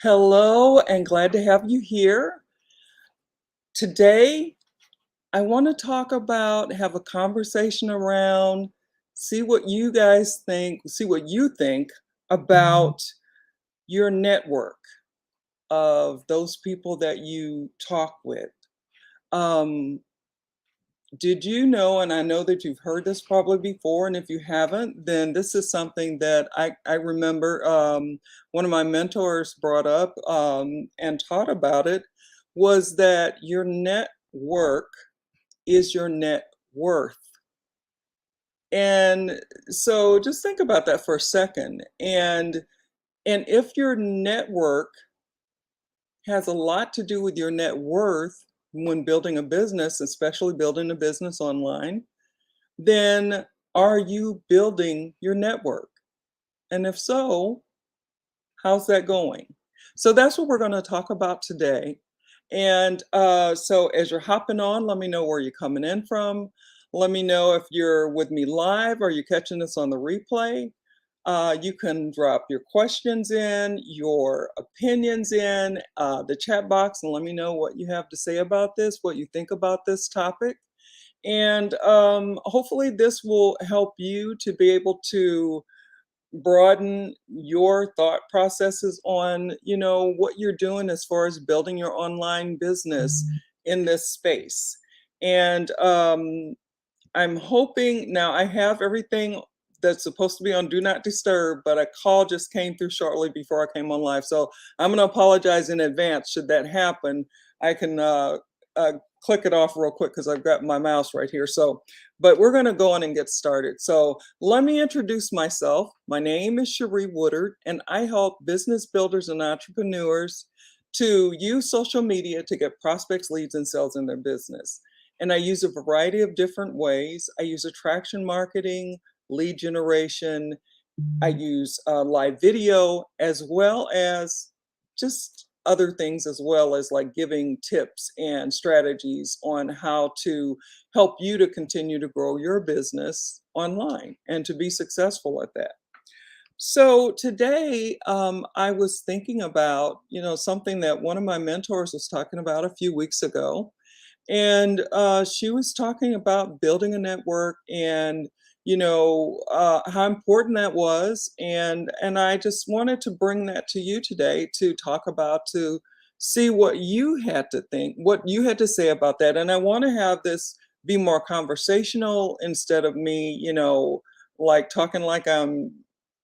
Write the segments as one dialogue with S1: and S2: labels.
S1: Hello, and glad to have you here. Today, I want to talk about, have a conversation around, see what you guys think, see what you think about your network of those people that you talk with. Um, did you know, and I know that you've heard this probably before, and if you haven't, then this is something that I remember one of my mentors brought up and taught about it, was that your network is your net worth. And so just think about that for a second. And if your network has a lot to do with your net worth when building a business, especially building a business online, then are you building your network? And if so, how's that going? So that's what we're going to talk about today. And so as you're hopping on, let me know where you're coming in from. Let me know if you're with me live or you're catching this on the replay. You can drop your questions in, your opinions in the chat box, and let me know what you have to say about this, what you think about this topic. And hopefully, this will help you to be able to broaden your thought processes on, what you're doing as far as building your online business in this space. And I'm hoping now I have everything that's supposed to be on Do Not Disturb, but a call just came through shortly before I came on live. So I'm going to apologize in advance should that happen. I can uh, click it off real quick because I've got my mouse right here. So, but we're going to go on and get started. So let me introduce myself. My name is Cherie Woodard, and I help business builders and entrepreneurs to use social media to get prospects, leads, and sales in their business. And I use a variety of different ways. I use attraction marketing, lead generation. I use live video, as well as just other things, as well as like giving tips and strategies on how to help you to continue to grow your business online and to be successful at that. So today, I was thinking about, something that one of my mentors was talking about a few weeks ago, and she was talking about building a network and how important that was, and I just wanted to bring that to you today to talk about, to see what you had to think, what you had to say about that. And I want to have this be more conversational instead of me, like talking like I'm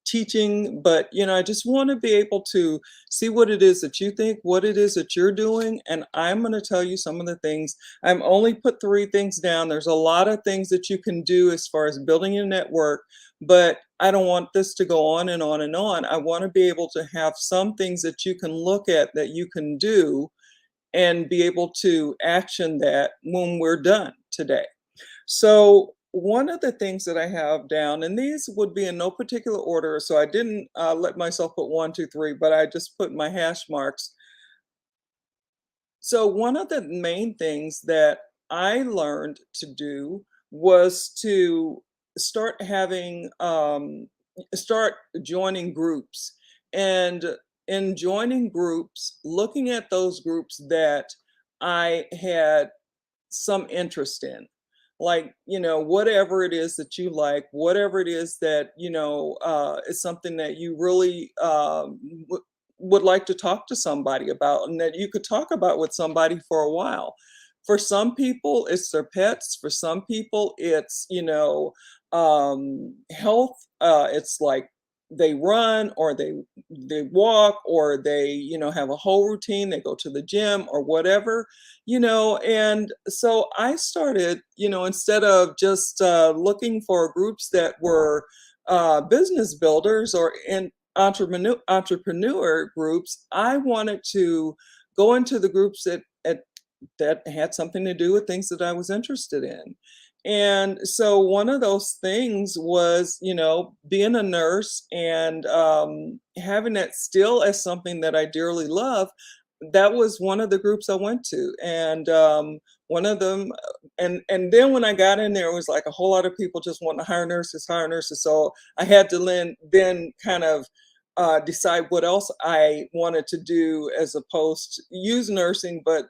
S1: teaching, but I just want to be able to see what it is that you think, what it is that you're doing, and I'm going to tell you some of the things. I'm only put three things down. There's a lot of things that you can do as far as building your network, but I don't want this to go on and on and on. I want to be able to have some things that you can look at, that you can do, and be able to action that when we're done today. So one of the things that I have down, and these would be in no particular order, so I didn't let myself put one, two, three, but I just put my hash marks. So one of the main things that I learned to do was to start having, start joining groups, and in joining groups, looking at those groups that I had some interest in, like, whatever it is that you like, whatever it is that is something that you really would like to talk to somebody about, and that you could talk about with somebody for a while. For some people it's their pets, for some people it's health, it's like they run, or they walk, or they have a whole routine, they go to the gym or whatever. And so I started, instead of just looking for groups that were business builders or in entrepreneur groups, I wanted to go into the groups that had something to do with things that I was interested in. And so one of those things was, being a nurse, and having that still as something that I dearly love. That was one of the groups I went to, and one of them, and then when I got in there, it was like a whole lot of people just wanting to hire nurses, hire nurses. So I had to then kind of decide what else I wanted to do as opposed to use nursing, but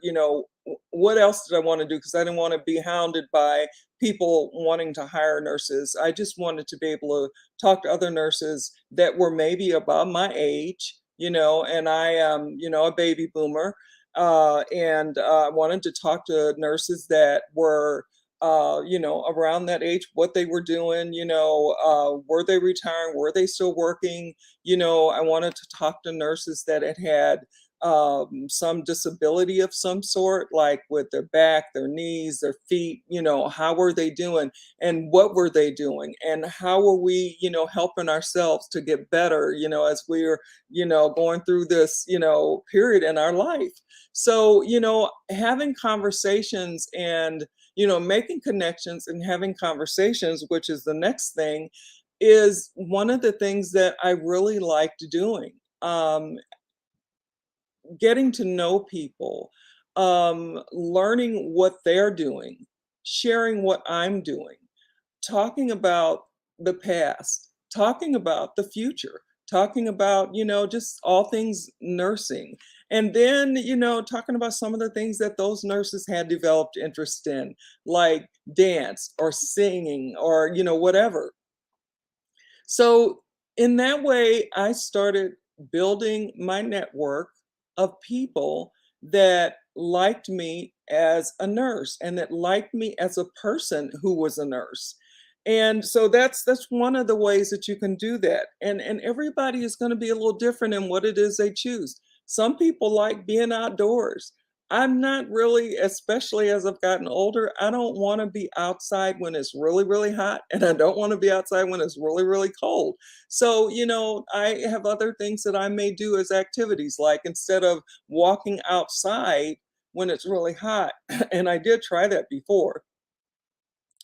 S1: what else did I want to do? Because I didn't want to be hounded by people wanting to hire nurses. I just wanted to be able to talk to other nurses that were maybe about my age, and I am, a baby boomer. And I wanted to talk to nurses that were around that age, what they were doing, were they retiring, were they still working? I wanted to talk to nurses that had some disability of some sort, like with their back, their knees, their feet, how were they doing and what were they doing and how were we, helping ourselves to get better, as we're, going through this, period in our life. So, having conversations and, making connections and having conversations, which is the next thing, is one of the things that I really liked doing. Getting to know people, learning what they're doing, sharing what I'm doing, talking about the past, talking about the future, talking about, just all things nursing. And then, talking about some of the things that those nurses had developed interest in, like dance or singing or, whatever. So, in that way, I started building my network of people that liked me as a nurse and that liked me as a person who was a nurse. And so that's one of the ways that you can do that. And everybody is going to be a little different in what it is they choose. Some people like being outdoors. I'm not really, especially as I've gotten older, I don't want to be outside when it's really, really hot, and I don't want to be outside when it's really, really cold. So, I have other things that I may do as activities, like instead of walking outside when it's really hot, and I did try that before,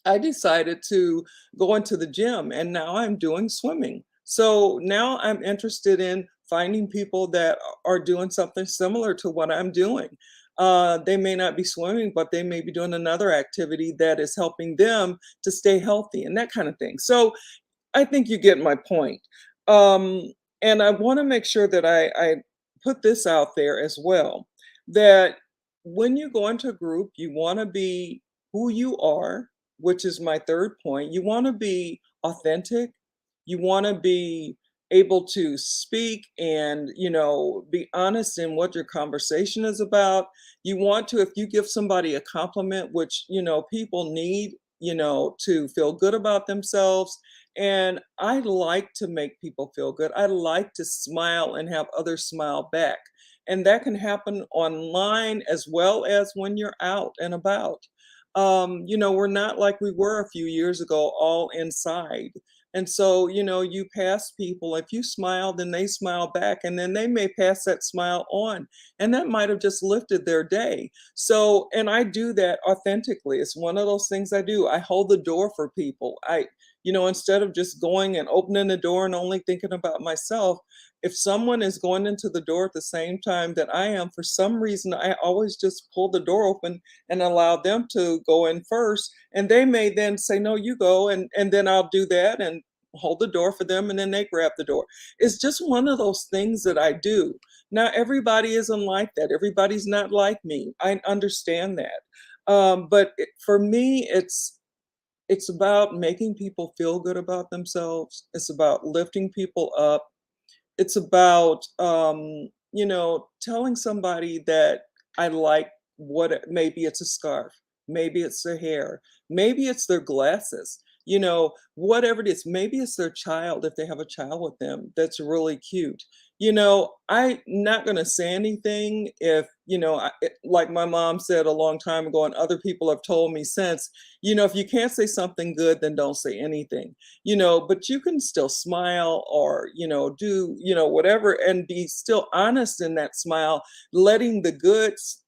S1: I decided to go into the gym and now I'm doing swimming. So now I'm interested in finding people that are doing something similar to what I'm doing. They may not be swimming, but they may be doing another activity that is helping them to stay healthy and that kind of thing. So I think you get my point. Um, and I want to make sure that I put this out there as well, that when you go into a group, you want to be who you are, which is my third point. You want to be authentic. You want to be able to speak and, be honest in what your conversation is about. You want to, if you give somebody a compliment, which, people need, to feel good about themselves, and I like to make people feel good. I like to smile and have others smile back. And that can happen online as well as when you're out and about. We're not like we were a few years ago, all inside. And so, you pass people, if you smile, then they smile back, and then they may pass that smile on. And that might have just lifted their day. So, and I do that authentically. It's one of those things I do. I hold the door for people. Instead of just going and opening the door and only thinking about myself, if someone is going into the door at the same time that I am, for some reason, I always just pull the door open and allow them to go in first. And they may then say, no, you go. And then I'll do that and hold the door for them. And then they grab the door. It's just one of those things that I do. Now, everybody isn't like that. Everybody's not like me. I understand that. For me, it's about making people feel good about themselves. It's about lifting people up. It's about, telling somebody that I like maybe it's a scarf, maybe it's their hair, maybe it's their glasses, whatever it is. Maybe it's their child if they have a child with them that's really cute. I'm not going to say anything if, like my mom said a long time ago, and other people have told me since, if you can't say something good, then don't say anything, but you can still smile or, do, whatever and be still honest in that smile, letting the goods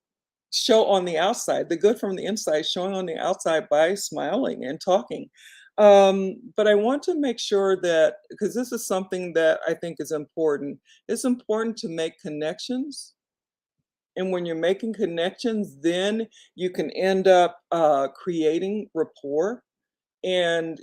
S1: show on the outside, the good from the inside showing on the outside by smiling and talking. But I want to make sure that, because this is something that I think is important, it's important to make connections. And when you're making connections, then you can end up creating rapport. And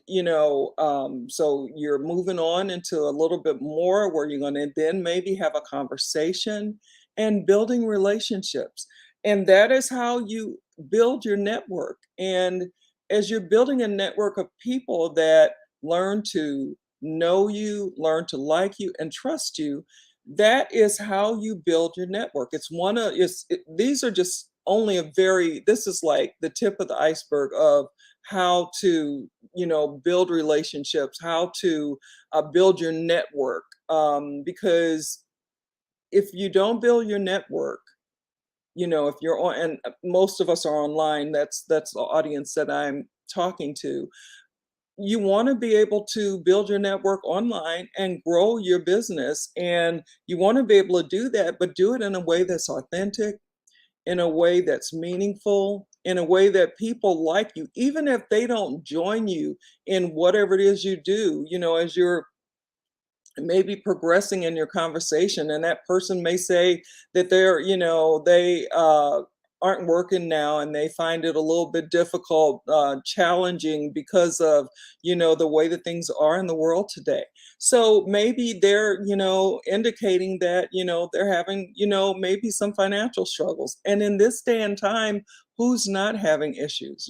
S1: so you're moving on into a little bit more where you're going to then maybe have a conversation and building relationships. And that is how you build your network. And as you're building a network of people that learn to know you, learn to like you, and trust you, that is how you build your network. It's one of these are just only a very this is like the tip of the iceberg of how to build relationships, how to build your network. Because if you don't build your network, if you're on, and most of us are online, that's the audience that I'm talking to. You want to be able to build your network online and grow your business, and you want to be able to do that, but do it in a way that's authentic, in a way that's meaningful, in a way that people like you, even if they don't join you in whatever it is you do, as you're maybe progressing in your conversation, and that person may say that they aren't working now, and they find it a little bit difficult, challenging, because of the way that things are in the world today. So maybe they're indicating that they're having maybe some financial struggles, and in this day and time, who's not having issues?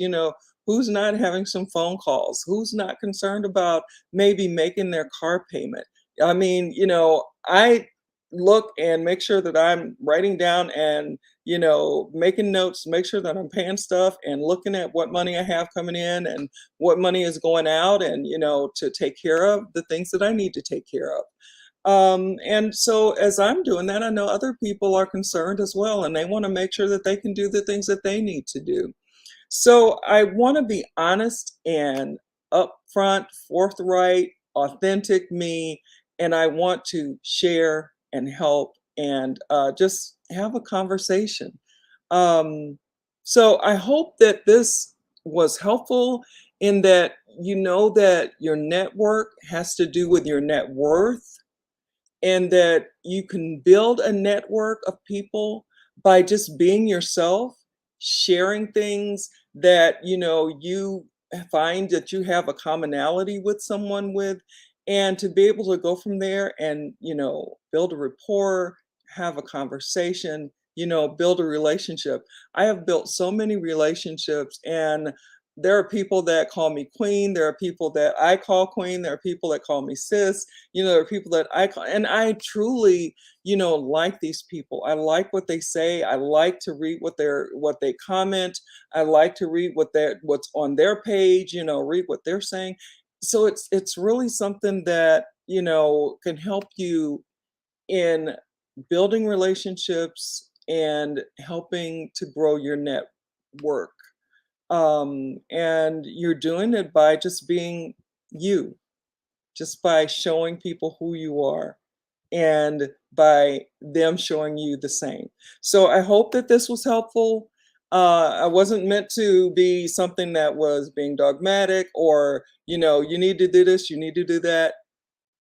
S1: Who's not having some phone calls? Who's not concerned about maybe making their car payment? I mean, I look and make sure that I'm writing down and, making notes, make sure that I'm paying stuff and looking at what money I have coming in and what money is going out, and, to take care of the things that I need to take care of. And so as I'm doing that, I know other people are concerned as well, and they want to make sure that they can do the things that they need to do. So I want to be honest and upfront, forthright, authentic me, and I want to share and help and just have a conversation. Um, so I hope that this was helpful, in that you know that your network has to do with your net worth, and that you can build a network of people by just being yourself, sharing things that you find that you have a commonality with someone with, and to be able to go from there and build a rapport, have a conversation, build a relationship. I have built so many relationships, and there are people that call me queen, there are people that I call queen, there are people that call me sis, there are people that I call, and I truly, like these people. I like what they say. I like to read what they comment. I like to read what's on their page, read what they're saying. So it's really something that, can help you in building relationships and helping to grow your network. And you're doing it by just being you, just by showing people who you are, and by them showing you the same. So I hope that this was helpful. I wasn't meant to be something that was being dogmatic, or, you need to do this, you need to do that.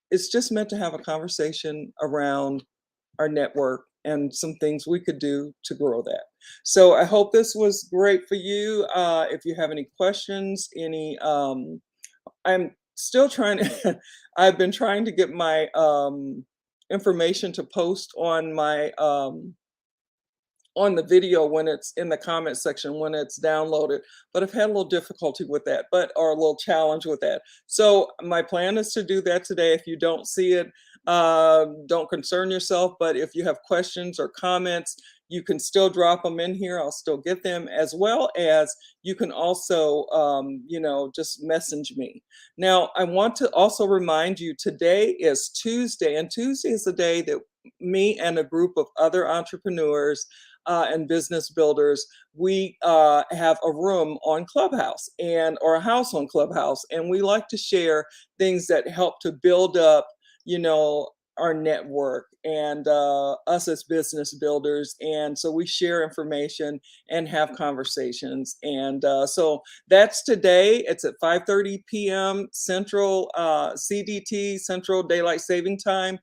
S1: It's just meant to have a conversation around our network and some things we could do to grow that. So I hope this was great for you. If you have any questions, I'm still trying to, I've been trying to get my information to post on the video when it's in the comment section, when it's downloaded, but I've had a little difficulty with that, or a little challenge with that. So my plan is to do that today. If you don't see it, don't concern yourself, but if you have questions or comments, you can still drop them in here. I'll still get them, as well as you can also, just message me. Now, I want to also remind you, today is Tuesday, and Tuesday is the day that me and a group of other entrepreneurs and business builders, we have a room on Clubhouse, or a house on Clubhouse, and we like to share things that help to build up, our network, and us as business builders. And so we share information and have conversations. And so that's today. It's at 5:30 p.m. Central, CDT, Central Daylight Saving Time.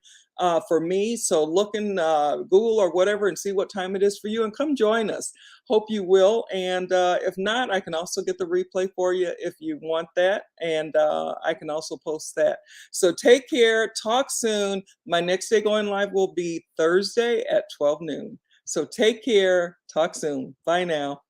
S1: for me. So look in Google or whatever and see what time it is for you and come join us. Hope you will. And if not, I can also get the replay for you if you want that. And I can also post that. So take care. Talk soon. My next day going live will be Thursday at 12 noon. So take care. Talk soon. Bye now.